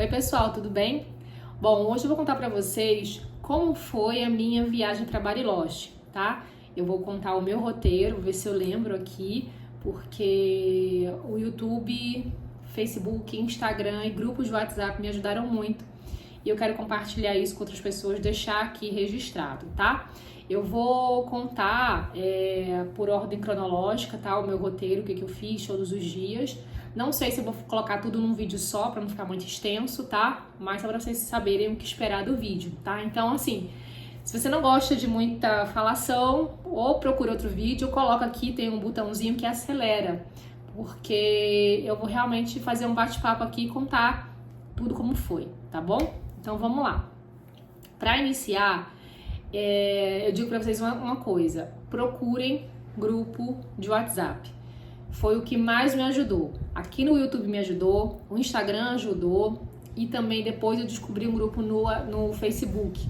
Oi pessoal, tudo bem? Bom, hoje eu vou contar pra vocês como foi a minha viagem para Bariloche, tá? Eu vou contar o meu roteiro, vou ver se eu lembro aqui, porque o YouTube, Facebook, Instagram e grupos de WhatsApp me ajudaram muito e eu quero compartilhar isso com outras pessoas, deixar aqui registrado, tá? Eu vou contar por ordem cronológica, tá? O meu roteiro, o que eu fiz todos os dias. Não sei se eu vou colocar tudo num vídeo só, pra não ficar muito extenso, tá? Mas só pra vocês saberem o que esperar do vídeo, tá? Então, assim, se você não gosta de muita falação, ou procura outro vídeo, coloca aqui, tem um botãozinho que acelera, porque eu vou realmente fazer um bate-papo aqui e contar tudo como foi, tá bom? Então, vamos lá. Pra iniciar, eu digo pra vocês uma coisa, procurem grupo de WhatsApp. Foi o que mais me ajudou. Aqui no YouTube me ajudou, o Instagram ajudou e também depois eu descobri um grupo no Facebook,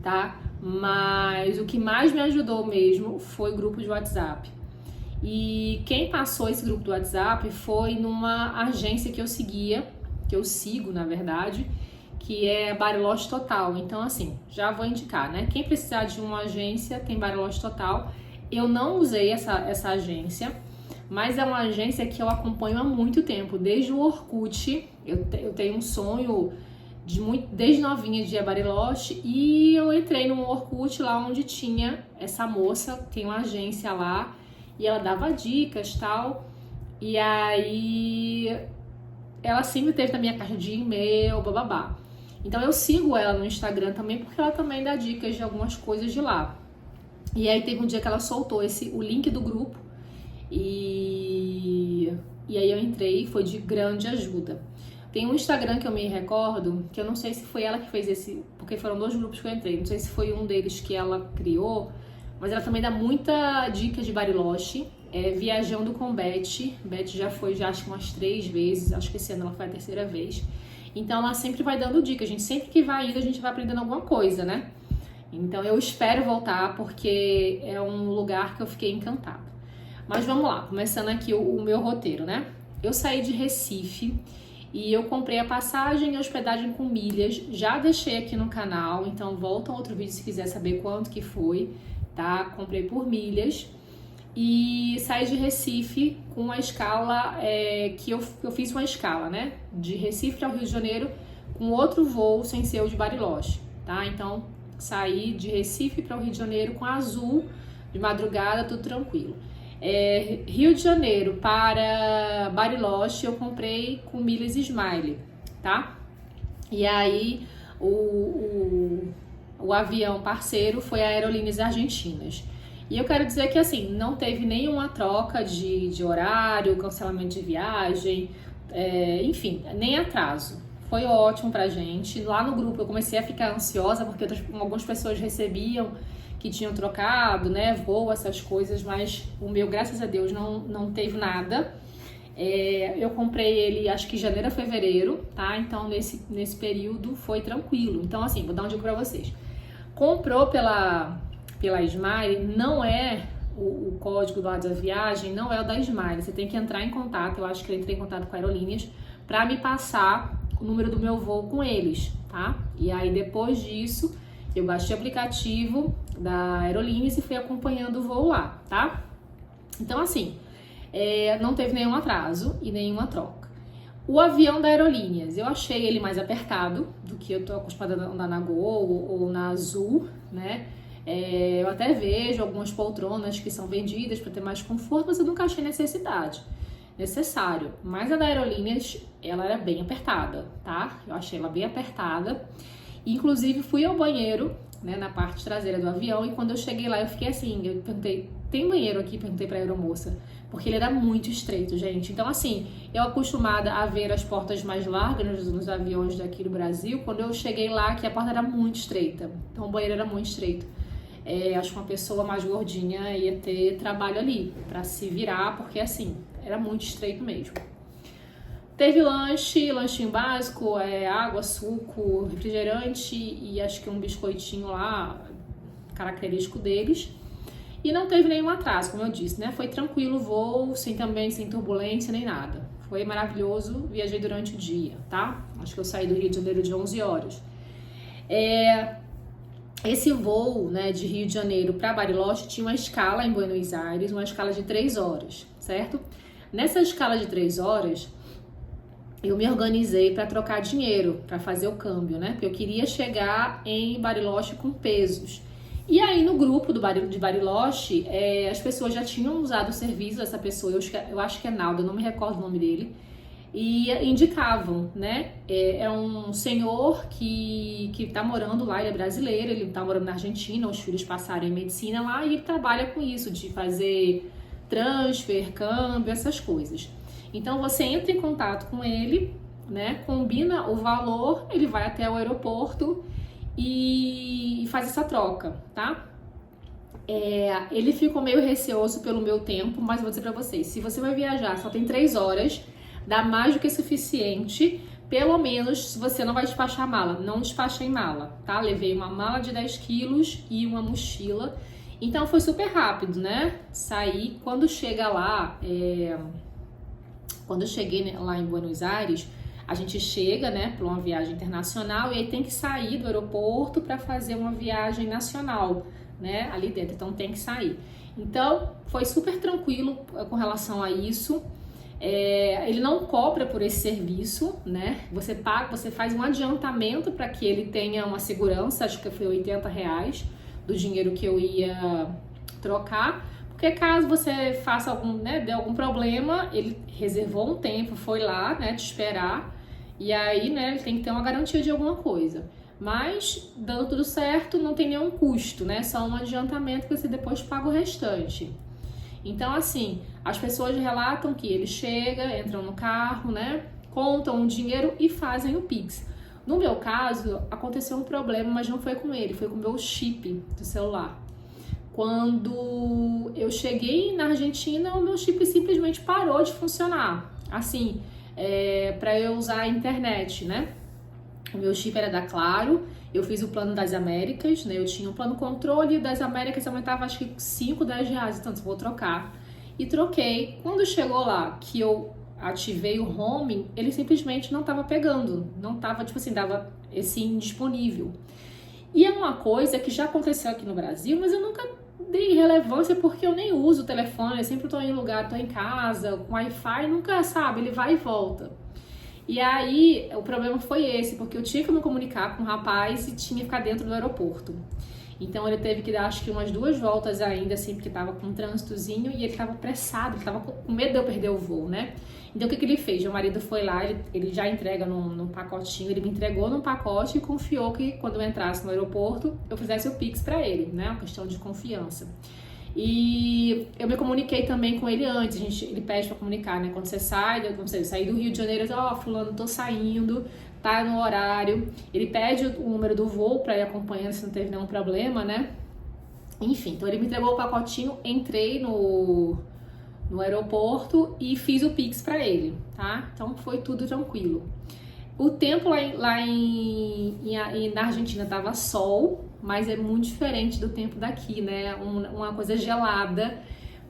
tá? Mas o que mais me ajudou mesmo foi o grupo de WhatsApp. E quem passou esse grupo do WhatsApp foi numa agência que eu seguia, que eu sigo, na verdade, que é Bariloche Total. Então, assim, já vou indicar, né? Quem precisar de uma agência, tem Bariloche Total. Eu não usei essa agência, mas é uma agência que eu acompanho há muito tempo, desde o Orkut. Eu tenho um sonho desde novinha de ir a Bariloche e eu entrei no Orkut lá onde tinha essa moça, tem uma agência lá e ela dava dicas e tal. E aí ela sempre teve na minha caixa de e-mail, bababá. Então eu sigo ela no Instagram também porque ela também dá dicas de algumas coisas de lá. E aí teve um dia que ela soltou o link do grupo. E aí eu entrei e foi de grande ajuda. Tem um Instagram que eu me recordo, que eu não sei se foi ela que fez esse, porque foram 2 grupos que eu entrei, não sei se foi um deles que ela criou, mas ela também dá muita dica de Bariloche, Viajando com Beth. Beth já foi, já acho que umas 3 vezes, acho que esse ano ela foi a 3ª vez. Então ela sempre vai dando dicas, sempre que vai indo a gente vai aprendendo alguma coisa, né? Então eu espero voltar porque é um lugar que eu fiquei encantada. Mas vamos lá, começando aqui o meu roteiro, né? Eu saí de Recife e eu comprei a passagem e a hospedagem com milhas. Já deixei aqui no canal, então volta a outro vídeo se quiser saber quanto que foi, tá? Comprei por milhas e saí de Recife com uma escala que eu fiz uma escala, né? De Recife para o Rio de Janeiro com outro voo sem ser o de Bariloche, tá? Então saí de Recife para o Rio de Janeiro com Azul, de madrugada, tudo tranquilo. Rio de Janeiro para Bariloche eu comprei com milhas Smile, tá? E aí o avião parceiro foi a Aerolíneas Argentinas. E eu quero dizer que assim, não teve nenhuma troca de horário, cancelamento de viagem, enfim, nem atraso. Foi ótimo pra gente. Lá no grupo eu comecei a ficar ansiosa porque algumas pessoas recebiam que tinham trocado, né, voo, essas coisas, mas o meu, graças a Deus, não teve nada. Eu comprei ele, acho que janeiro a fevereiro, tá? Então, nesse período foi tranquilo. Então, assim, vou dar um dica pra vocês. Comprou pela Smile, não é o código lá da viagem, não é o da Smile. Você tem que entrar em contato, eu acho que eu entrei em contato com a Aerolíneas, pra me passar o número do meu voo com eles, tá? E aí, depois disso, eu baixei o aplicativo da Aerolíneas e fui acompanhando o voo lá, tá? Então, assim, não teve nenhum atraso e nenhuma troca. O avião da Aerolíneas, eu achei ele mais apertado do que eu tô acostumada a andar na Gol ou na Azul, né? Eu até vejo algumas poltronas que são vendidas para ter mais conforto, mas eu nunca achei necessário. Mas a da Aerolíneas, ela era bem apertada, tá? Eu achei ela bem apertada. Inclusive, fui ao banheiro, né, na parte traseira do avião, e quando eu cheguei lá, eu fiquei assim, eu perguntei, tem banheiro aqui? Perguntei pra aeromoça, porque ele era muito estreito, gente. Então, assim, eu acostumada a ver as portas mais largas nos aviões daqui do Brasil, quando eu cheguei lá, que a porta era muito estreita, então o banheiro era muito estreito. Acho que uma pessoa mais gordinha ia ter trabalho ali, pra se virar, porque, assim, era muito estreito mesmo. Teve lanchinho básico, água, suco, refrigerante e acho que um biscoitinho lá, característico deles. E não teve nenhum atraso, como eu disse, né? Foi tranquilo o voo, sem turbulência nem nada. Foi maravilhoso, viajei durante o dia, tá? Acho que eu saí do Rio de Janeiro de 11 horas. Esse voo, né, de Rio de Janeiro para Bariloche tinha uma escala em Buenos Aires, uma escala de 3 horas, certo? Nessa escala de 3 horas, eu me organizei para trocar dinheiro, para fazer o câmbio, né? Porque eu queria chegar em Bariloche com pesos. E aí no grupo de Bariloche, as pessoas já tinham usado o serviço dessa pessoa, eu acho que é Naldo, eu não me recordo o nome dele, e indicavam, né? É um senhor que tá morando lá, ele é brasileiro, ele tá morando na Argentina, os filhos passaram em medicina lá e ele trabalha com isso, de fazer transfer, câmbio, essas coisas. Então você entra em contato com ele, né? Combina o valor, ele vai até o aeroporto e faz essa troca, tá? Ele ficou meio receoso pelo meu tempo, mas vou dizer pra vocês, se você vai viajar, só tem 3 horas, dá mais do que suficiente, pelo menos se você não vai despachar mala, não despacha em mala, tá? Levei uma mala de 10 quilos e uma mochila, então foi super rápido, né? Saí, quando chega lá, quando eu cheguei lá em Buenos Aires, a gente chega, né, para uma viagem internacional e aí tem que sair do aeroporto para fazer uma viagem nacional, né, ali dentro, então tem que sair. Então, foi super tranquilo com relação a isso. Ele não cobra por esse serviço, né, você paga, você faz um adiantamento para que ele tenha uma segurança, acho que foi R$80 do dinheiro que eu ia trocar, porque caso você faça algum, né, dê algum problema, ele reservou um tempo, foi lá, né, te esperar, e aí, né, ele tem que ter uma garantia de alguma coisa. Mas, dando tudo certo, não tem nenhum custo, né, só um adiantamento que você depois paga o restante. Então, assim, as pessoas relatam que ele chega, entram no carro, né, contam o dinheiro e fazem o Pix. No meu caso, aconteceu um problema, mas não foi com ele, foi com o meu chip do celular. Quando eu cheguei na Argentina, o meu chip simplesmente parou de funcionar. Assim, para eu usar a internet, né? O meu chip era da Claro, eu fiz o plano das Américas, né? Eu tinha um plano controle e o das Américas aumentava acho que 5, 10 reais, então eu vou trocar. E troquei. Quando chegou lá que eu ativei o roaming, ele simplesmente não estava pegando, não estava, tipo assim, dava esse indisponível. E é uma coisa que já aconteceu aqui no Brasil, mas eu nunca dei relevância porque eu nem uso o telefone, eu sempre tô em lugar, tô em casa, com Wi-Fi, nunca, sabe, ele vai e volta. E aí, o problema foi esse, porque eu tinha que me comunicar com o rapaz e tinha que ficar dentro do aeroporto. Então ele teve que dar acho que umas 2 voltas ainda, assim, porque tava com um trânsitozinho e ele tava apressado, ele tava com medo de eu perder o voo, né? Então o que ele fez? Meu marido foi lá, ele já entrega num pacotinho, ele me entregou num pacote e confiou que quando eu entrasse no aeroporto, eu fizesse o Pix pra ele, né? Uma questão de confiança. E eu me comuniquei também com ele antes, ele pede pra comunicar, né? Quando você sai, eu saí do Rio de Janeiro, fulano, tô saindo, tá no horário. Ele pede o número do voo pra ir acompanhando se não teve nenhum problema, né? Enfim, então ele me entregou o pacotinho, entrei no aeroporto e fiz o Pix pra ele, tá? Então foi tudo tranquilo. O tempo lá na Argentina tava sol, mas é muito diferente do tempo daqui, né? Uma coisa gelada,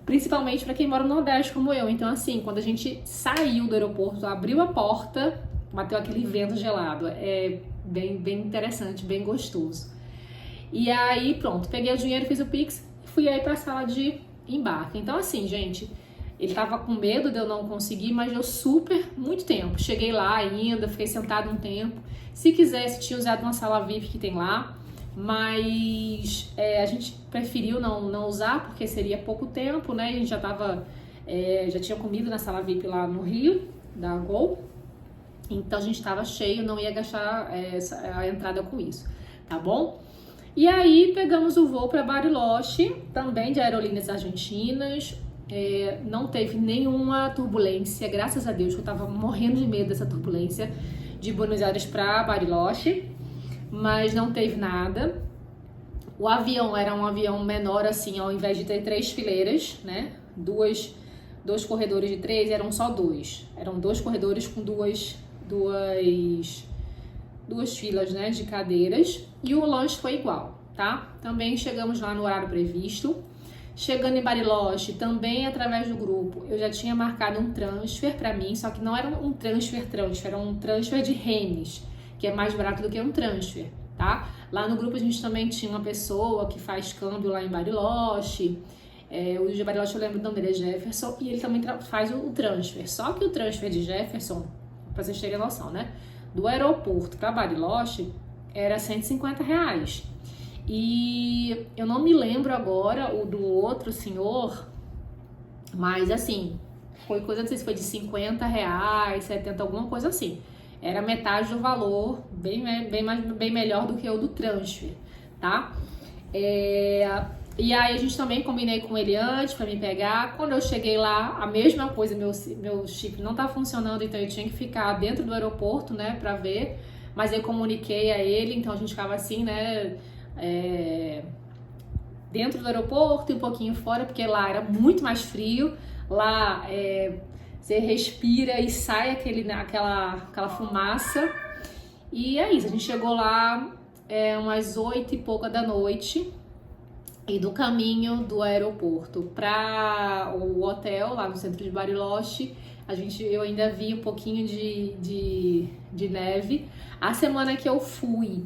principalmente para quem mora no Nordeste como eu. Então, assim, quando a gente saiu do aeroporto, abriu a porta, bateu aquele vento gelado. É bem interessante, bem gostoso. E aí, pronto, peguei o dinheiro, fiz o Pix e fui aí pra sala de embarque. Então, assim, gente, ele tava com medo de eu não conseguir, mas deu muito tempo. Cheguei lá ainda, fiquei sentado um tempo. Se quisesse, tinha usado uma sala VIP que tem lá, mas a gente preferiu não usar, porque seria pouco tempo, né? A gente já tinha comido na sala VIP lá no Rio, da Gol. Então a gente tava cheio, não ia gastar a entrada com isso, tá bom? E aí pegamos o voo para Bariloche, também de Aerolíneas Argentinas. Não teve nenhuma turbulência, graças a Deus, que eu tava morrendo de medo dessa turbulência de Buenos Aires para Bariloche, mas não teve nada. O avião era um avião menor, assim, ao invés de ter 3 fileiras, né? Dois corredores de 3, eram só 2. Eram 2 corredores com duas filas, né, de cadeiras, e o lanche foi igual, tá? Também chegamos lá no horário previsto. Chegando em Bariloche, também através do grupo, eu já tinha marcado um transfer para mim, só que não era um transfer, era um transfer de renes, que é mais barato do que um transfer, tá? Lá no grupo a gente também tinha uma pessoa que faz câmbio lá em Bariloche, o de Bariloche eu lembro o nome dele é Jefferson, e ele também faz o transfer, só que o transfer de Jefferson, pra vocês terem noção, né? Do aeroporto para Bariloche era R$150. E eu não me lembro agora o do outro senhor, mas assim, foi coisa, não sei se foi de R$50, 70, alguma coisa assim. Era metade do valor, bem melhor do que o do transfer, tá? E aí a gente também combinei com ele antes pra me pegar. Quando eu cheguei lá, a mesma coisa, meu chip não tá funcionando, então eu tinha que ficar dentro do aeroporto, né, pra ver. Mas eu comuniquei a ele, então a gente ficava assim, né, dentro do aeroporto e um pouquinho fora, porque lá era muito mais frio. Lá você respira e sai aquela fumaça. E é isso, a gente chegou lá umas 8 e pouca da noite. E do caminho do aeroporto para o hotel, lá no centro de Bariloche, eu ainda vi um pouquinho de neve. A semana que eu fui,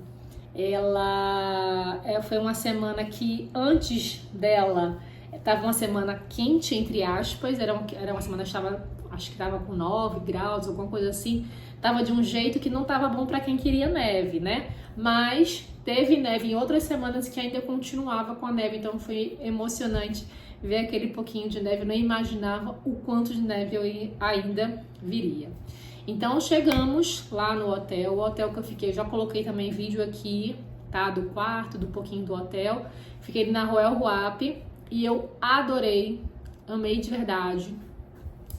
ela foi uma semana que antes dela estava uma semana quente, entre aspas, era uma semana que acho que estava com 9 graus, alguma coisa assim. Tava de um jeito que não tava bom para quem queria neve, né? Mas teve neve em outras semanas que ainda continuava com a neve, então foi emocionante ver aquele pouquinho de neve. Eu não imaginava o quanto de neve eu ainda viria. Então chegamos lá no hotel, o hotel que eu fiquei, já coloquei também vídeo aqui, tá? Do quarto, do pouquinho do hotel. Fiquei na Royal Huapi e eu adorei, amei de verdade.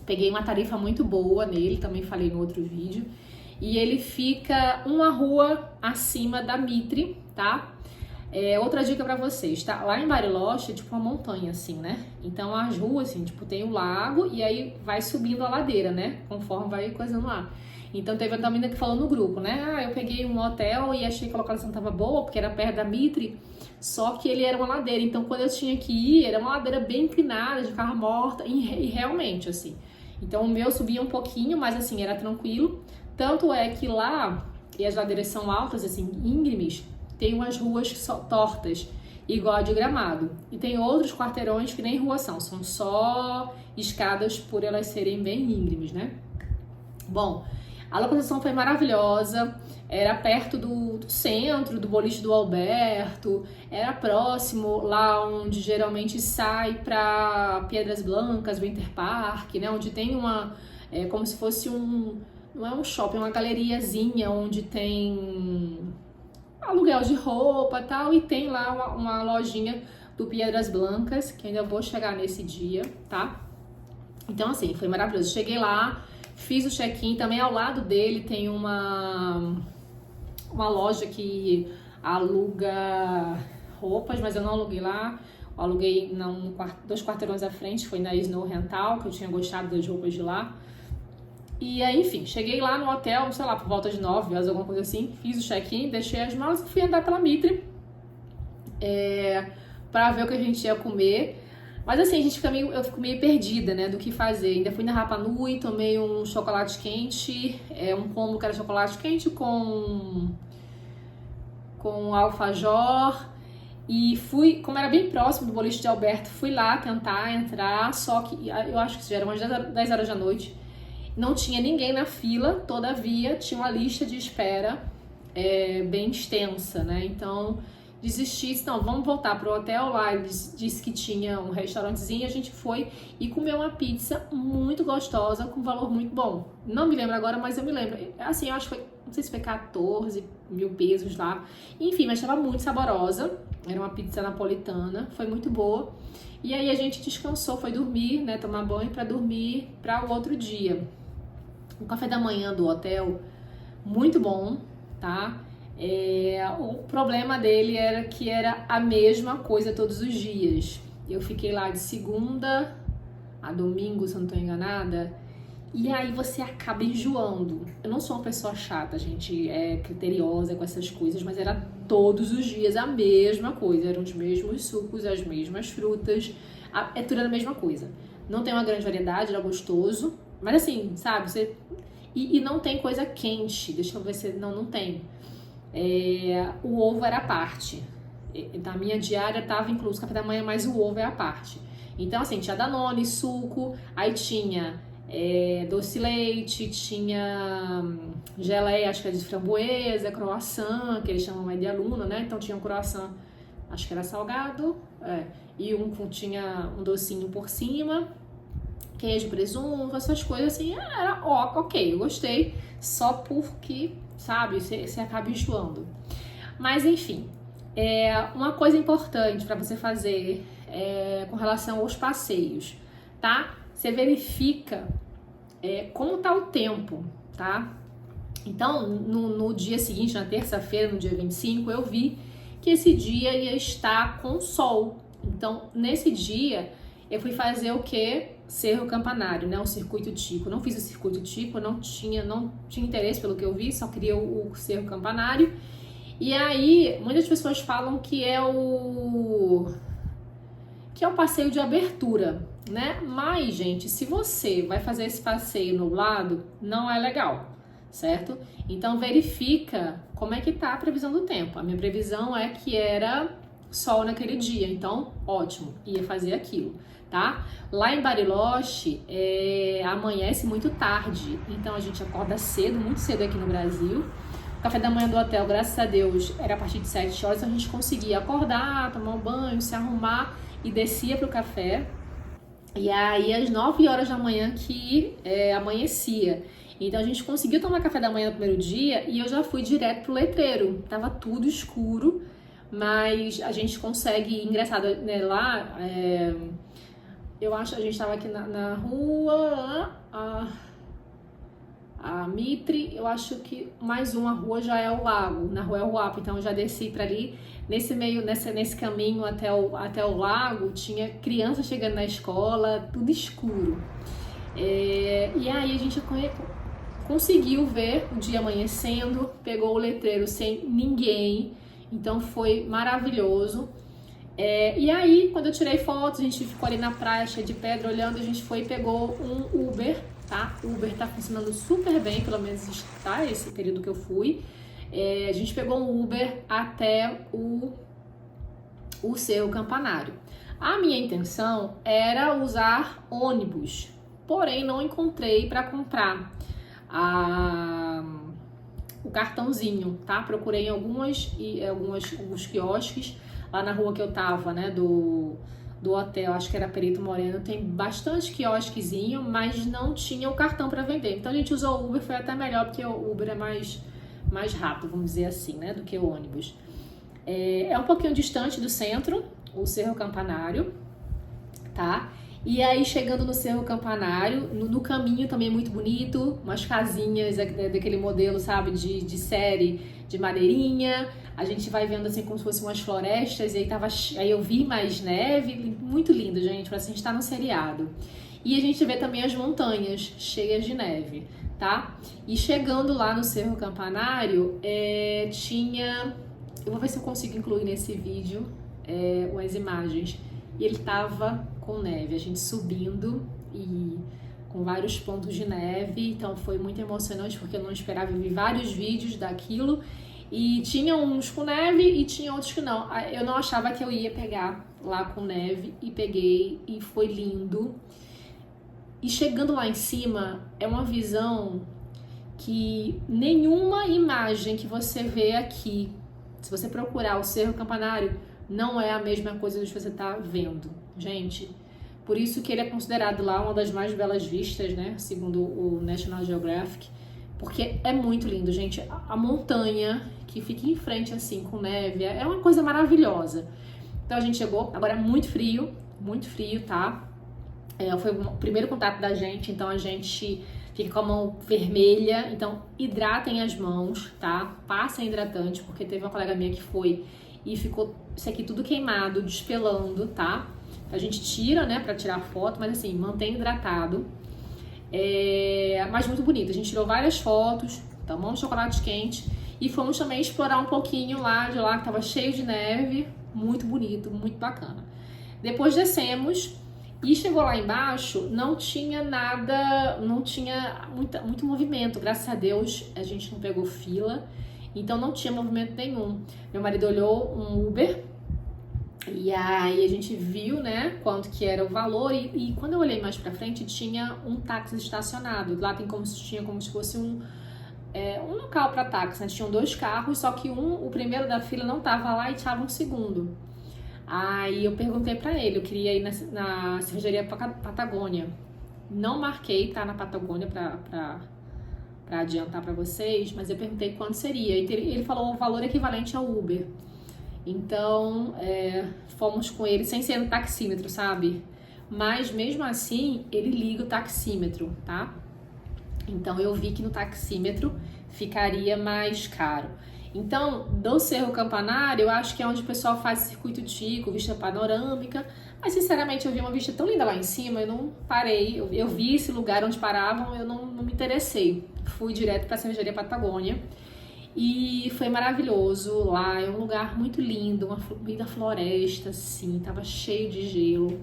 Peguei uma tarifa muito boa nele, também falei no outro vídeo. E ele fica uma rua acima da Mitre, tá? Outra dica pra vocês, tá? Lá em Bariloche é tipo uma montanha, assim, né? Então as ruas, assim, tipo, tem o lago e aí vai subindo a ladeira, né? Conforme vai coisando lá. Então teve uma menina que falou no grupo, né? Eu peguei um hotel e achei que a localização tava boa, porque era perto da Mitre, só que ele era uma ladeira. Então quando eu tinha que ir, era uma ladeira bem inclinada, de carro morta, e realmente, assim. Então o meu subia um pouquinho, mas assim, era tranquilo. Tanto é que lá, e as ladeiras são altas, assim, íngremes, tem umas ruas tortas, igual a de Gramado. E tem outros quarteirões que nem rua são só escadas por elas serem bem íngremes, né? Bom, a localização foi maravilhosa, era perto do centro, do boliche do Alberto, era próximo lá onde geralmente sai para Piedras Blancas, Winter Park, né? Onde tem como se fosse não é um shopping, é uma galeriazinha onde tem aluguel de roupa e tal, e tem lá uma lojinha do Piedras Blancas, que ainda vou chegar nesse dia, tá? Então, assim, foi maravilhoso. Cheguei lá, fiz o check-in, também ao lado dele tem uma loja que aluga roupas, mas eu não aluguei lá. Eu aluguei 2 quarteirões à frente, foi na Snow Rental, que eu tinha gostado das roupas de lá. E aí, enfim, cheguei lá no hotel, sei lá, por volta de 9 horas, alguma coisa assim, fiz o check-in, deixei as malas e fui andar pela Mitre pra ver o que a gente ia comer. Mas assim, eu fico meio perdida, né, do que fazer. Ainda fui na Rapa Nui, tomei um chocolate quente, um combo que era chocolate quente com alfajor. E fui, como era bem próximo do boliche de Alberto, fui lá tentar entrar, só que eu acho que já era umas 10 horas da noite. Não tinha ninguém na fila, todavia tinha uma lista de espera bem extensa, né? Então desisti, disse, não, vamos voltar pro hotel lá. Ele disse que tinha um restaurantezinho, a gente foi e comeu uma pizza muito gostosa, com valor muito bom. Não me lembro agora, mas eu me lembro. Assim, eu acho que foi, não sei se foi 14 mil pesos lá. Enfim, mas estava muito saborosa. Era uma pizza napolitana, foi muito boa. E aí a gente descansou, foi dormir, né? Tomar banho para dormir para o outro dia. O café da manhã do hotel, muito bom, tá? O problema dele era que era a mesma coisa todos os dias. Eu fiquei lá de segunda a domingo, se eu não tô enganada, E aí você acaba enjoando. Eu não sou uma pessoa chata, gente, criteriosa com essas coisas, mas era todos os dias a mesma coisa. Eram os mesmos sucos, as mesmas frutas, é tudo a mesma coisa. Não tem uma grande variedade, era gostoso, mas assim, sabe, e não tem coisa quente. Deixa eu ver se... Não tem. O ovo era a parte. Na minha diária estava incluso café da manhã, mas o ovo é a parte. Então, assim, tinha Danone, suco, aí tinha doce de leite, tinha geleia, acho que é de framboesa, croissant, que eles chamam mais de aluno, né? Então tinha um croissant, acho que era salgado, e tinha um docinho por cima, queijo, presunto, essas coisas assim, era ok, eu gostei, só porque, sabe, você acaba enjoando. Mas enfim, uma coisa importante para você fazer com relação aos passeios, tá? Você verifica como tá o tempo, tá? Então, no dia seguinte, na terça-feira, no dia 25, eu vi que esse dia ia estar com sol. Então, nesse dia, eu fui fazer o quê? Cerro Campanário, né? O circuito Tico. Não fiz o circuito Tico, não tinha interesse pelo que eu vi, só queria o Cerro Campanário. E aí, muitas pessoas falam que é o passeio de abertura, né? Mas, gente, se você vai fazer esse passeio nublado, não é legal, certo? Então, verifica como é que tá a previsão do tempo. A minha previsão é que era sol naquele dia, então, ótimo, ia fazer aquilo, tá? Lá em Bariloche, amanhece muito tarde, então a gente acorda cedo, muito cedo aqui no Brasil. O café da manhã do hotel, graças a Deus, era a partir de 7 horas, a gente conseguia acordar, tomar um banho, se arrumar e descia pro café. E aí, às 9 horas da manhã que amanhecia. Então, a gente conseguiu tomar café da manhã no primeiro dia e eu já fui direto pro letreiro. Tava tudo escuro, mas a gente consegue, engraçado, né, lá, eu acho que a gente tava aqui na rua, a Mitre, eu acho que mais uma rua já é o lago, na rua é o Uapa, então eu já desci para ali, nesse caminho até o lago, tinha criança chegando na escola, tudo escuro, e aí a gente conseguiu ver o dia amanhecendo, pegou o letreiro sem ninguém, então foi maravilhoso. E aí, quando eu tirei fotos, a gente ficou ali na praia cheia de pedra olhando, a gente foi e pegou um Uber, tá? O Uber tá funcionando super bem, pelo menos tá esse período que eu fui. A gente pegou um Uber até o Cerro Campanário. A minha intenção era usar ônibus, porém não encontrei para comprar o cartãozinho, tá? Procurei em alguns quiosques lá na rua que eu tava, né, do hotel, acho que era Perito Moreno, tem bastante quiosquezinho, mas não tinha o cartão para vender. Então a gente usou o Uber, foi até melhor, porque o Uber é mais rápido, vamos dizer assim, né, do que o ônibus. É um pouquinho distante do centro, o Cerro Campanário, tá? E aí, chegando no Cerro Campanário, no caminho também é muito bonito, umas casinhas daquele modelo, sabe, de série, de madeirinha. A gente vai vendo assim como se fossem umas florestas, e aí eu vi mais neve, muito lindo, gente, parece que a gente tá no seriado. E a gente vê também as montanhas cheias de neve, tá? E chegando lá no Cerro Campanário, tinha... Eu vou ver se eu consigo incluir nesse vídeo umas imagens. E ele tava com neve, a gente subindo e com vários pontos de neve, então foi muito emocionante porque eu não esperava, eu vi vários vídeos daquilo e tinha uns com neve e tinha outros que não. Eu não achava que eu ia pegar lá com neve e peguei e foi lindo. E chegando lá em cima, é uma visão que nenhuma imagem que você vê aqui, se você procurar o Cerro Campanário, não é a mesma coisa que você tá vendo, gente. Por isso que ele é considerado lá uma das mais belas vistas, né? Segundo o National Geographic. Porque é muito lindo, gente. A montanha que fica em frente, assim, com neve, é uma coisa maravilhosa. Então a gente chegou, agora é muito frio, tá? Foi o primeiro contato da gente, então a gente fica com a mão vermelha. Então hidratem as mãos, tá? Passem hidratante, porque teve uma colega minha que foi e ficou isso aqui tudo queimado, despelando, tá? A gente tira, né, pra tirar foto, mas assim, mantém hidratado. mas muito bonito. A gente tirou várias fotos, tomamos chocolate quente e fomos também explorar um pouquinho lá de lá, que tava cheio de neve, muito bonito, muito bacana. Depois descemos e chegou lá embaixo, não tinha nada, não tinha muito movimento, graças a Deus a gente não pegou fila, então não tinha movimento nenhum. Meu marido olhou um Uber e aí a gente viu, né, quanto que era o valor e quando eu olhei mais pra frente tinha um táxi estacionado. Lá tem como se fosse um local para táxi, né? Tinham 2 carros, só que o primeiro da fila não tava lá e tava um segundo. Aí eu perguntei pra ele, eu queria ir na cervejaria Patagônia. Não marquei, tá, na Patagônia pra adiantar pra vocês, mas eu perguntei quanto seria. E ele falou o valor equivalente ao Uber. Então, fomos com ele sem ser no taxímetro, sabe? Mas mesmo assim, ele liga o taxímetro, tá? Então eu vi que no taxímetro ficaria mais caro. Então, do Cerro Campanário, eu acho que é onde o pessoal faz circuito Tico, vista panorâmica. Mas sinceramente eu vi uma vista tão linda lá em cima, eu não parei. Eu vi esse lugar onde paravam, eu não me interessei. Fui direto para a cervejaria Patagônia. E foi maravilhoso lá, é um lugar muito lindo, uma linda floresta, assim, tava cheio de gelo.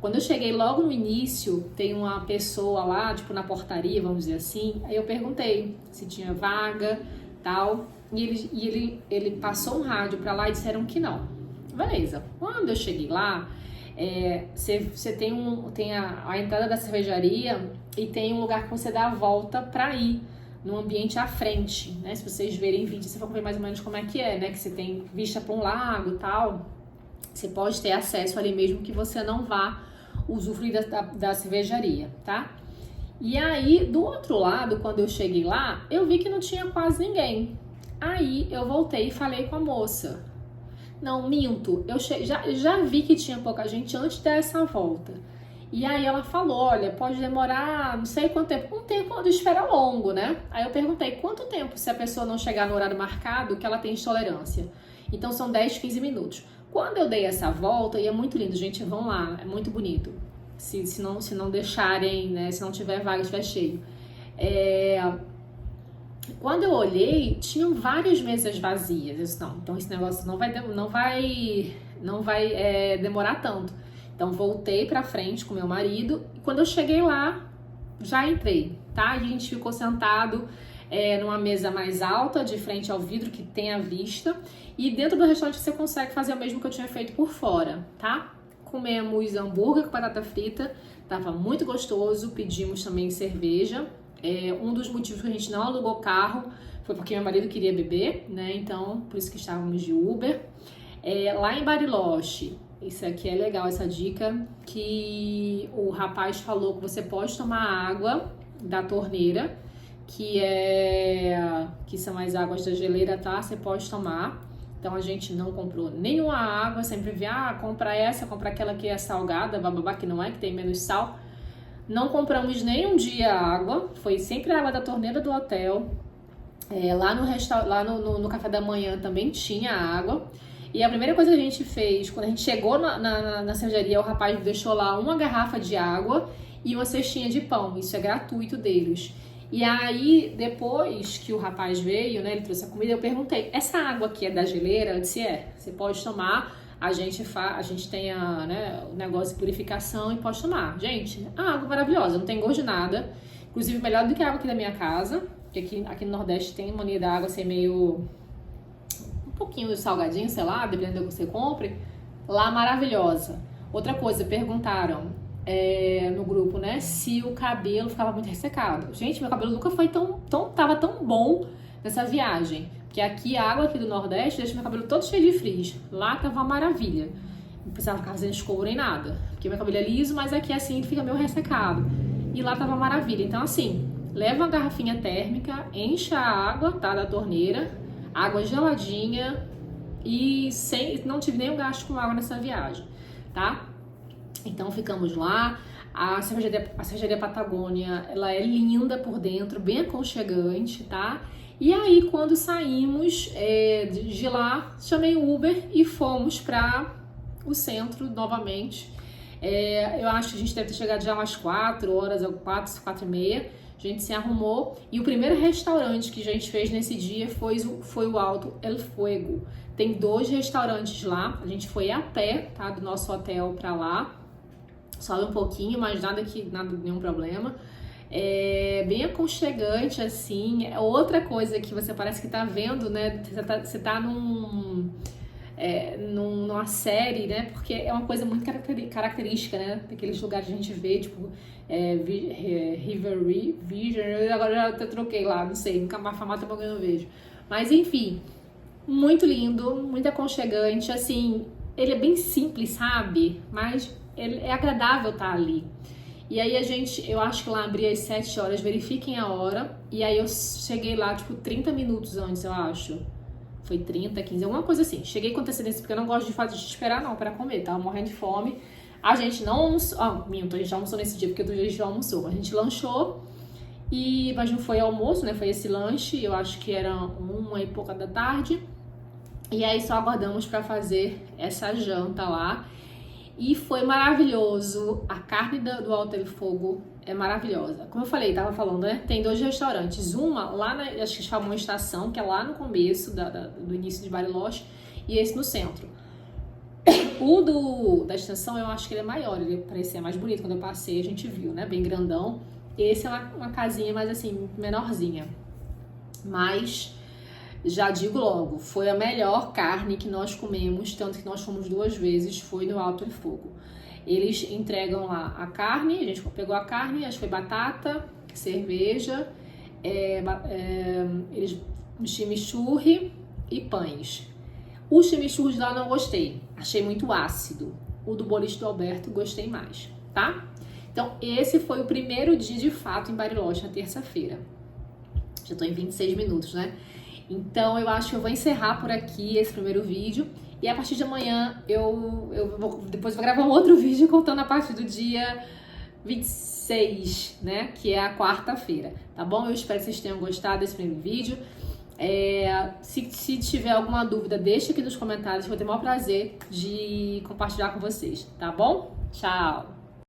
Quando eu cheguei logo no início, tem uma pessoa lá, tipo na portaria, vamos dizer assim, aí eu perguntei se tinha vaga, tal, e ele passou um rádio pra lá e disseram que não. Beleza, quando eu cheguei lá, você tem a entrada da cervejaria e tem um lugar que você dá a volta pra ir no ambiente à frente, né? Se vocês verem vídeo, você vai ver mais ou menos como é que é, né? Que você tem vista para um lago e tal. Você pode ter acesso ali mesmo que você não vá usufruir da cervejaria, tá? E aí, do outro lado, quando eu cheguei lá, eu vi que não tinha quase ninguém. Aí eu voltei e falei com a moça. Não, minto, eu já vi que tinha pouca gente antes dessa volta. E aí ela falou, olha, pode demorar não sei quanto tempo, um tempo de espera longo, né? Aí eu perguntei, quanto tempo se a pessoa não chegar no horário marcado que ela tem intolerância? Então são 10, 15 minutos. Quando eu dei essa volta, e é muito lindo, gente, vão lá, é muito bonito. Se não deixarem, né, se não tiver vaga, estiver cheio. Quando eu olhei, tinham várias mesas vazias. Eu disse, não, então esse negócio não vai demorar tanto. Então voltei pra frente com meu marido e quando eu cheguei lá, já entrei, tá? A gente ficou sentado numa mesa mais alta, de frente ao vidro, que tem a vista. E dentro do restaurante você consegue fazer o mesmo que eu tinha feito por fora, tá? Comemos hambúrguer com batata frita, tava muito gostoso, pedimos também cerveja. Um dos motivos que a gente não alugou carro foi porque meu marido queria beber, né? Então, por isso que estávamos de Uber. Lá em Bariloche, isso aqui é legal, essa dica, que o rapaz falou que você pode tomar água da torneira, que são as águas da geleira, tá? Você pode tomar. Então a gente não comprou nenhuma água, sempre vi, compra essa, compra aquela que é salgada, bababá, que não é, que tem menos sal. Não compramos nem um dia água, foi sempre a água da torneira do hotel. Lá no café da manhã também tinha água. E a primeira coisa que a gente fez, quando a gente chegou na cervejaria, o rapaz deixou lá uma garrafa de água e uma cestinha de pão. Isso é gratuito deles. E aí, depois que o rapaz veio, né, ele trouxe a comida, eu perguntei, essa água aqui é da geleira? Ele disse, você pode tomar, a gente tem o negócio de purificação e pode tomar. Gente, a água maravilhosa, não tem gosto de nada. Inclusive, melhor do que a água aqui da minha casa, porque aqui no Nordeste tem mania da água ser meio... um pouquinho salgadinho, sei lá, dependendo do que você compre. Lá, maravilhosa. Outra coisa, perguntaram no grupo, né, se o cabelo ficava muito ressecado. Gente, meu cabelo nunca foi tava tão bom nessa viagem. Porque aqui, a água aqui do Nordeste deixa meu cabelo todo cheio de frizz. Lá tava uma maravilha. Não precisava ficar fazendo escova nem nada. Porque meu cabelo é liso, mas aqui assim fica meio ressecado. E lá tava uma maravilha. Então assim, leva uma garrafinha térmica, enche a água, tá, da torneira, água geladinha e não tive nenhum gasto com água nessa viagem, tá? Então ficamos lá. A cervejaria Patagônia, ela é linda por dentro, bem aconchegante, tá? E aí quando saímos de lá, chamei o Uber e fomos para o centro novamente. Eu acho que a gente deve ter chegado já umas 4 horas, 4 e meia. A gente se arrumou e o primeiro restaurante que a gente fez nesse dia foi o Alto El Fuego. Tem 2 restaurantes lá, a gente foi a pé, tá, do nosso hotel pra lá. Sobe um pouquinho, mas nada, nenhum problema. É bem aconchegante, assim. Outra coisa que você parece que tá vendo, né? Você tá numa série, né? Porque é uma coisa muito característica, né? Daqueles lugares que a gente vê, tipo, River Vision. Agora já até troquei lá, não sei, nunca mais famata também eu não vejo. Mas enfim, muito lindo, muito aconchegante, assim. Ele é bem simples, sabe? Mas é agradável estar ali. E aí eu acho que lá abria às 7 horas, verifiquem a hora. E aí eu cheguei lá, tipo, 30 minutos antes, eu acho. Foi 30, 15, alguma coisa assim. Cheguei com antecedência, porque eu não gosto de esperar não para comer, tava morrendo de fome. A gente não almoçou, a gente já almoçou nesse dia, porque outro dia a gente já almoçou. A gente lanchou, mas não foi almoço, né? Foi esse lanche, eu acho que era 1 e pouca da tarde. E aí só aguardamos para fazer essa janta lá. E foi maravilhoso. A carne do Alto El Fuego é maravilhosa. Como eu falei, tava falando, né? Tem 2 restaurantes. Uma lá acho que chamam Estação, que é lá no começo do início de Bariloche, e esse no centro. O da Estação, eu acho que ele é maior, ele parecia mais bonito. Quando eu passei, a gente viu, né? Bem grandão. Esse é uma casinha mais assim, menorzinha. Mas já digo logo, foi a melhor carne que nós comemos, tanto que nós fomos 2 vezes, foi no Alto El Fuego. Eles entregam lá a carne, a gente pegou a carne, acho que foi batata, cerveja, chimichurri e pães. O chimichurri lá não gostei, achei muito ácido. O do boliche do Alberto gostei mais, tá? Então esse foi o primeiro dia de fato em Bariloche, na terça-feira. Já tô em 26 minutos, né? Então eu acho que eu vou encerrar por aqui esse primeiro vídeo. E a partir de amanhã depois vou gravar um outro vídeo contando a partir do dia 26, né? Que é a quarta-feira, tá bom? Eu espero que vocês tenham gostado desse primeiro vídeo. Se tiver alguma dúvida, deixa aqui nos comentários, vou ter o maior prazer de compartilhar com vocês, tá bom? Tchau!